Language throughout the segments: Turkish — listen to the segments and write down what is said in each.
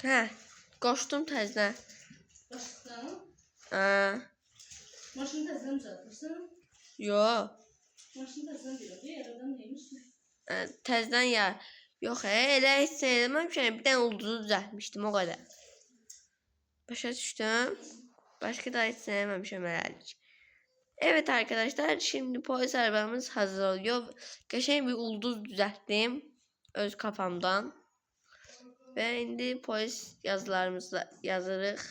Hə, qoşdum təzdən. Başlıqdan. Maşını təzdən düzəltirsən? Yox. Maşını təzdən deyir. Yaradan neymiş? Təzdən ya. Yox, elə heç eləməmişəm. Bir dənə ulduzu düzəltmişdim, o qədər. Başa düşdüm. Başka da hiç sevmemişim herhalde. Evet arkadaşlar, şimdi polis arabamız hazır oluyor. Geçen bir ulduz düzelttim öz kafamdan. Ve şimdi polis yazılarımızı yazırıq.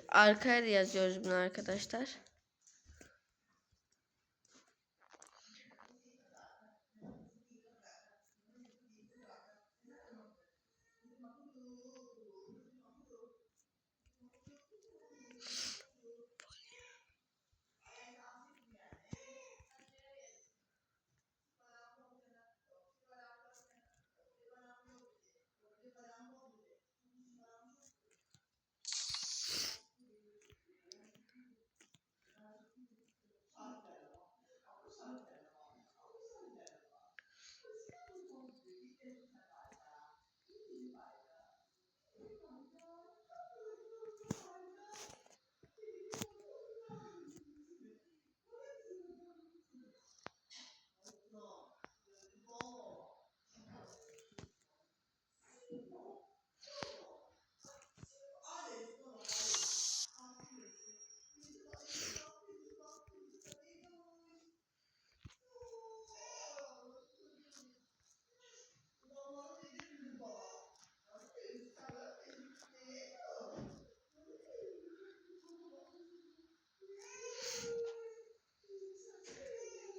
Arkaya da yazıyoruz bunu arkadaşlar.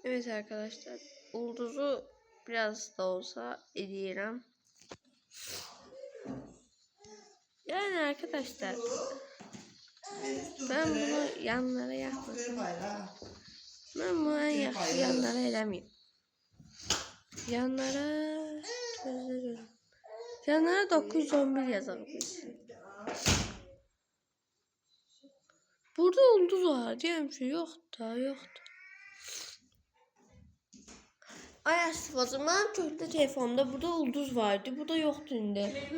Evet arkadaşlar, ulduzu biraz da olsa ediyorum. Yani arkadaşlar, ben bunu yanlara yakmasam, ben bunu yanlara elemeyeyim. Yanlara 911 yazalım biz. Burada ulduz var diyeyim şey yok da. Ay o zaman kötü telefonda burada ulduz vardı. Burada yoktu şimdi.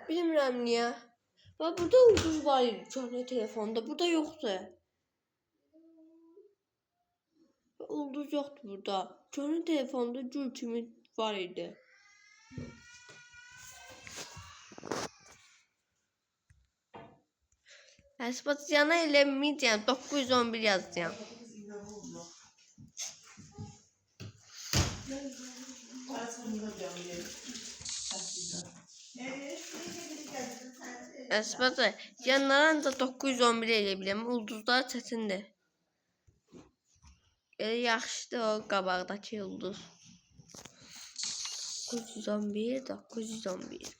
Bilmiyorum niye. Bak burada ulduz var kötü telefonda. Burada yoktu. Ulduz yoktu burada. Kötü telefonda gül kimi var idi. Espasyana elemeyeceğim. 911 yazacağım. Əsbətə, yanlara ancaq 911 elə biləm. Ulduzlar çətindir. Elə yaxşıdır o qabaqdakı ulduz. 911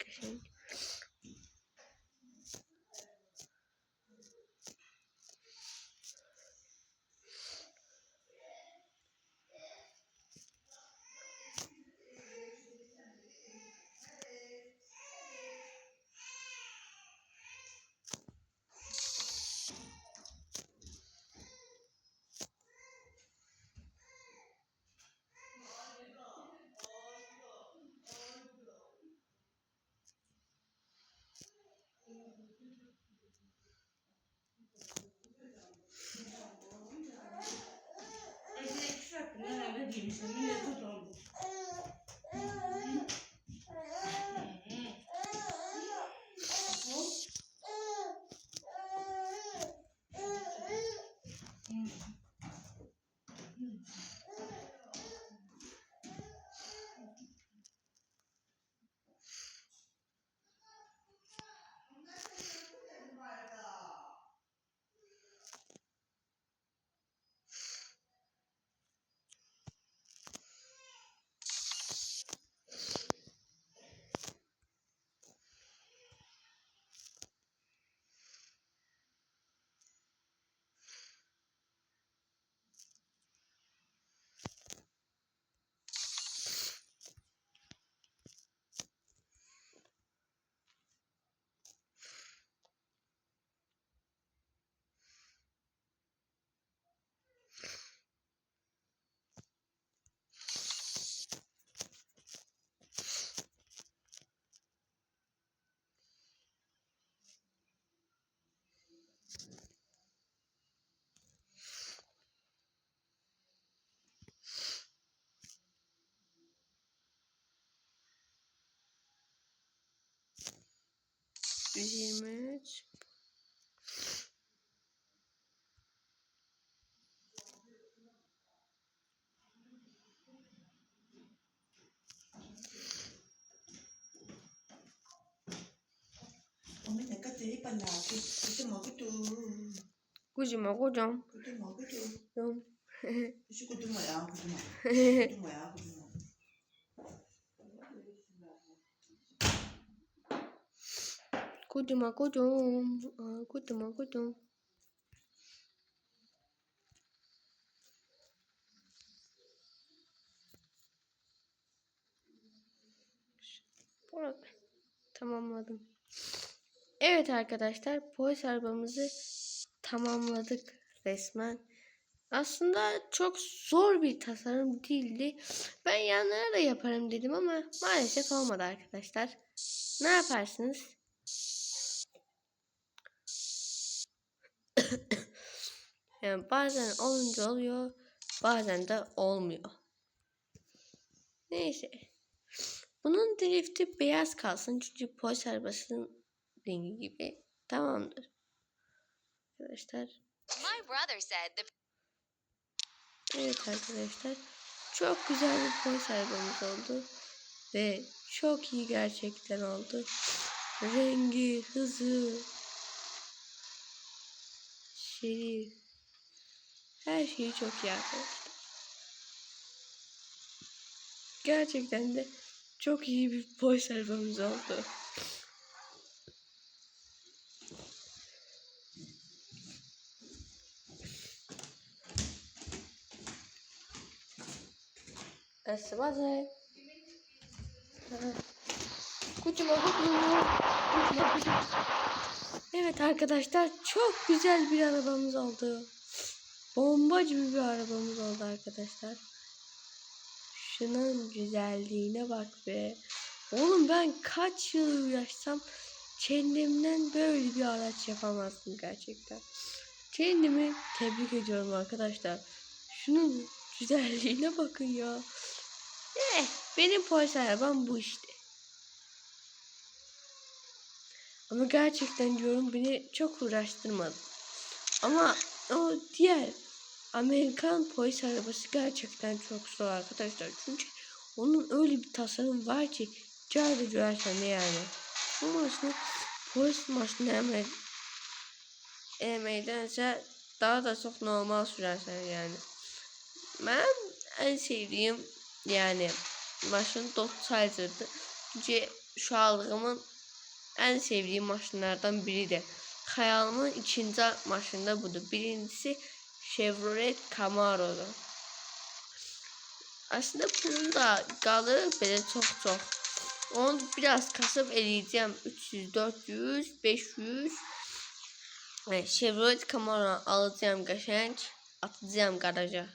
qəşəng. 123. Ông ấy cái tí bà nào cái mỏ cái tu Kucuma kocam. cái mỏ cái tu Yok. şu kutu mu ya kutu mu ya kutu mu Kucuma kocam. Kucuma kocam. Bırak. Tamamladım. Evet arkadaşlar, polis arabamızı tamamladık resmen. Aslında çok zor bir tasarım değildi. Ben yanlara da yaparım dedim ama maalesef olmadı arkadaşlar. Ne yaparsınız? Yani bazen olunca oluyor, bazen de olmuyor. Neyse. Bunun drifti beyaz kalsın çünkü polis arabasının rengi gibi. Tamamdır. Arkadaşlar. My brother said the Evet arkadaşlar. Çok güzel bir polis arabamız oldu. Ve çok iyi gerçekten oldu. Rengi, hızı, şerif. Her şeyi çok iyi arkadaşlar. Gerçekten de çok iyi bir polis arabamız oldu. Esvazay. Evet arkadaşlar, çok güzel bir arabamız oldu. Bomba gibi bir arabamız oldu arkadaşlar. Şunun güzelliğine bak be. Oğlum ben kaç yıl uğraşsam kendimden böyle bir araç yapamazdım gerçekten. Kendimi tebrik ediyorum arkadaşlar. Şunun güzelliğine bakın ya. Benim polis arabam bu işte. Ama gerçekten diyorum, beni çok uğraştırmadı. Ama o diğer Amerikan polis arabası gerçekten çok zor arkadaşlar. Çünkü onun öyle bir tasarım var ki cayda görsen yani. Bu maşını polis maşını emeydense daha da çok normal sürersen yani. Ben en sevdiğim yani maşın Dodge Charger'dı. Çünkü şu aldığımın en sevdiğim maşınlardan biridir. Hayalımın ikinci maşında budur. Birincisi Chevrolet Camaro'dur. Aslında bunun da qalır belə çox. Onu biraz kasıp eləyəcəm. 300, 400, 500. Chevrolet Camaro alacağım qəşəng. Atacağım garaja.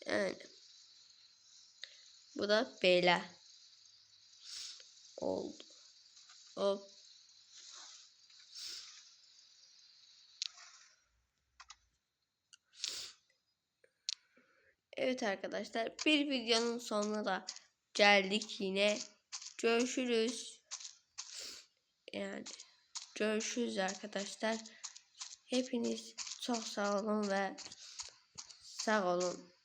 Yani. Bu da belə oldu. Hop. Evet arkadaşlar, bir videonun sonuna da geldik yine. Görüşürüz. Yani görüşürüz arkadaşlar. Hepiniz çok sağ olun ve sağ olun.